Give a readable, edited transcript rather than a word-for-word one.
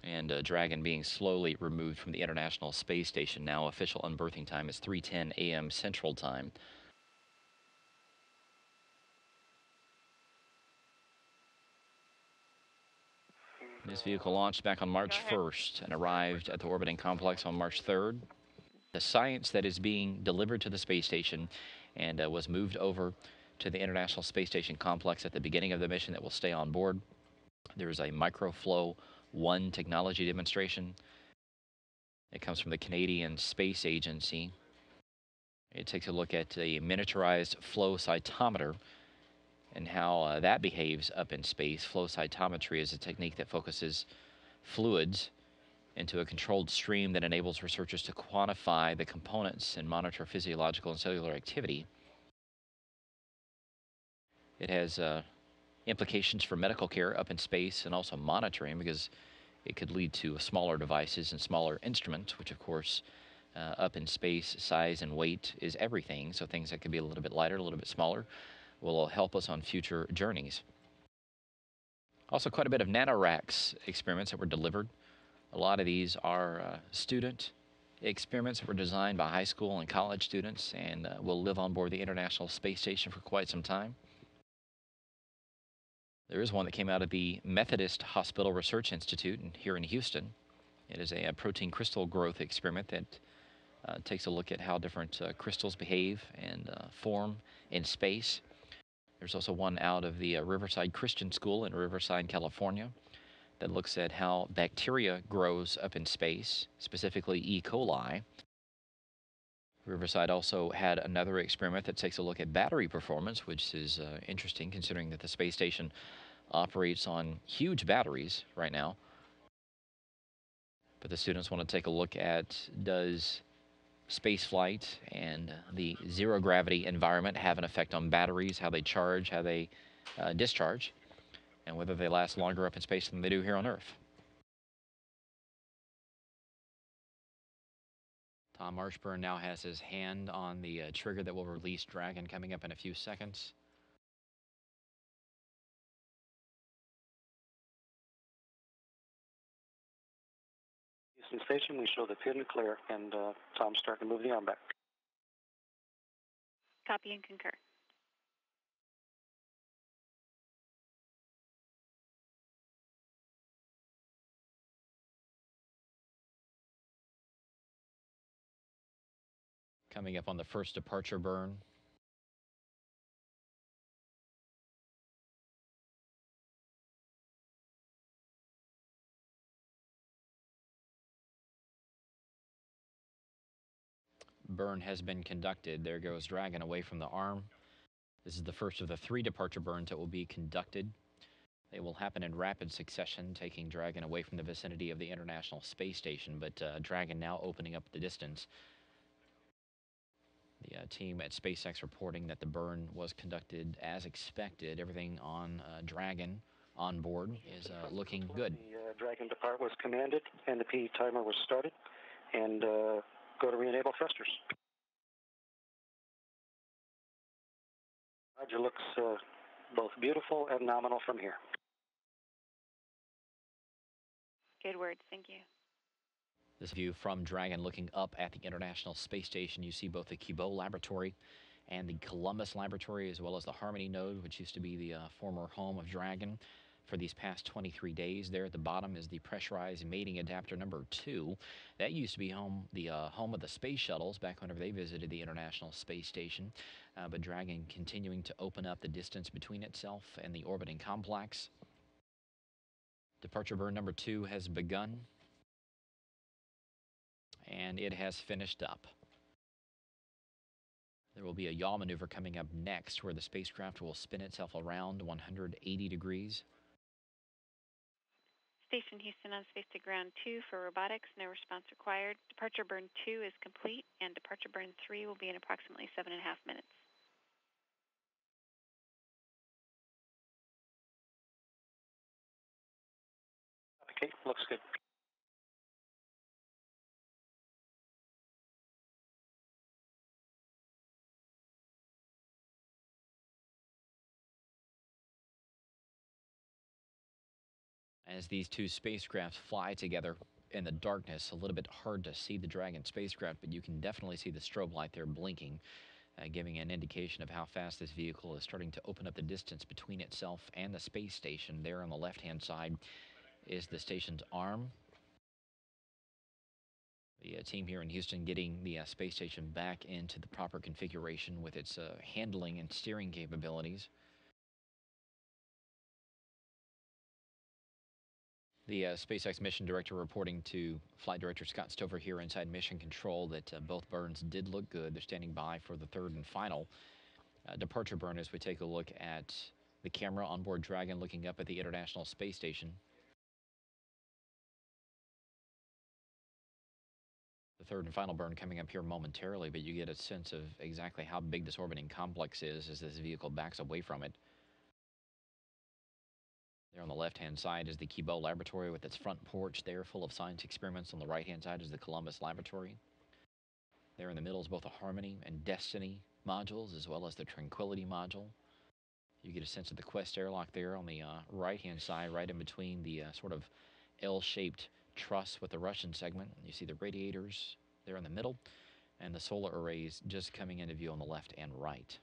and Dragon being slowly removed from the International Space Station. Now official unberthing time is 3:10 a.m. Central Time. This vehicle launched back on March 1st and arrived at the orbiting complex on March 3rd. The science that is being delivered to the space station and was moved over to the International Space Station complex at the beginning of the mission that will stay on board. There's a microflow 1 technology demonstration. It comes from the Canadian Space Agency. It takes a look at a miniaturized flow cytometer and how that behaves up in space. Flow cytometry is a technique that focuses fluids into a controlled stream that enables researchers to quantify the components and monitor physiological and cellular activity. It has implications for medical care up in space and also monitoring, because it could lead to smaller devices and smaller instruments, which of course up in space, size and weight is everything. So things that could be a little bit lighter, a little bit smaller, will help us on future journeys. Also quite a bit of nanoracks experiments that were delivered. A lot of these are student experiments that were designed by high school and college students and will live on board the International Space Station for quite some time. There is one that came out of the Methodist Hospital Research Institute here in Houston. It is a protein crystal growth experiment that takes a look at how different crystals behave and form in space. There's also one out of the Riverside Christian School in Riverside, California, that looks at how bacteria grows up in space, specifically E. coli. Riverside also had another experiment that takes a look at battery performance, which is interesting considering that the space station operates on huge batteries right now. But the students want to take a look at, does space flight and the zero gravity environment have an effect on batteries, how they charge, how they discharge, and whether they last longer up in space than they do here on Earth. Tom Marshburn now has his hand on the trigger that will release Dragon coming up in a few seconds. Houston Station, we show the pin and clear, and Tom's starting to move the arm back. Copy and concur. Coming up on the first departure burn. Burn has been conducted. There goes Dragon away from the arm. This is the first of the 3 departure burns that will be conducted. They will happen in rapid succession, taking Dragon away from the vicinity of the International Space Station, but Dragon now opening up the distance. The team at SpaceX reporting that the burn was conducted as expected. Everything on Dragon on board is looking good. The Dragon depart was commanded, and the P timer was started, and go to re-enable thrusters. Roger, looks both beautiful and nominal from here. Good words, thank you. This view from Dragon looking up at the International Space Station. You see both the Kibo Laboratory and the Columbus Laboratory, as well as the Harmony node, which used to be the former home of Dragon for these past 23 days. There at the bottom is the pressurized mating adapter number 2. That used to be the home of the space shuttles back whenever they visited the International Space Station. But Dragon continuing to open up the distance between itself and the orbiting complex. Departure burn number 2 has begun, and it has finished up. There will be a yaw maneuver coming up next, where the spacecraft will spin itself around 180 degrees. Station Houston on space to ground 2 for robotics, no response required. Departure burn 2 is complete, and departure burn 3 will be in approximately 7.5 minutes. Okay, looks good. As these two spacecrafts fly together in the darkness, a little bit hard to see the Dragon spacecraft, but you can definitely see the strobe light there blinking, giving an indication of how fast this vehicle is starting to open up the distance between itself and the space station. There on the left-hand side is the station's arm. The team here in Houston getting the space station back into the proper configuration with its handling and steering capabilities. The SpaceX mission director reporting to Flight Director Scott Stover here inside Mission Control that both burns did look good. They're standing by for the third and final departure burn as we take a look at the camera on board Dragon looking up at the International Space Station. The third and final burn coming up here momentarily, but you get a sense of exactly how big this orbiting complex is as this vehicle backs away from it. There on the left-hand side is the Kibo Laboratory with its front porch there full of science experiments. On the right-hand side is the Columbus Laboratory. There in the middle is both the Harmony and Destiny modules as well as the Tranquility module. You get a sense of the Quest airlock there on the right-hand side, right in between the sort of L-shaped truss with the Russian segment. You see the radiators there in the middle and the solar arrays just coming into view on the left and right.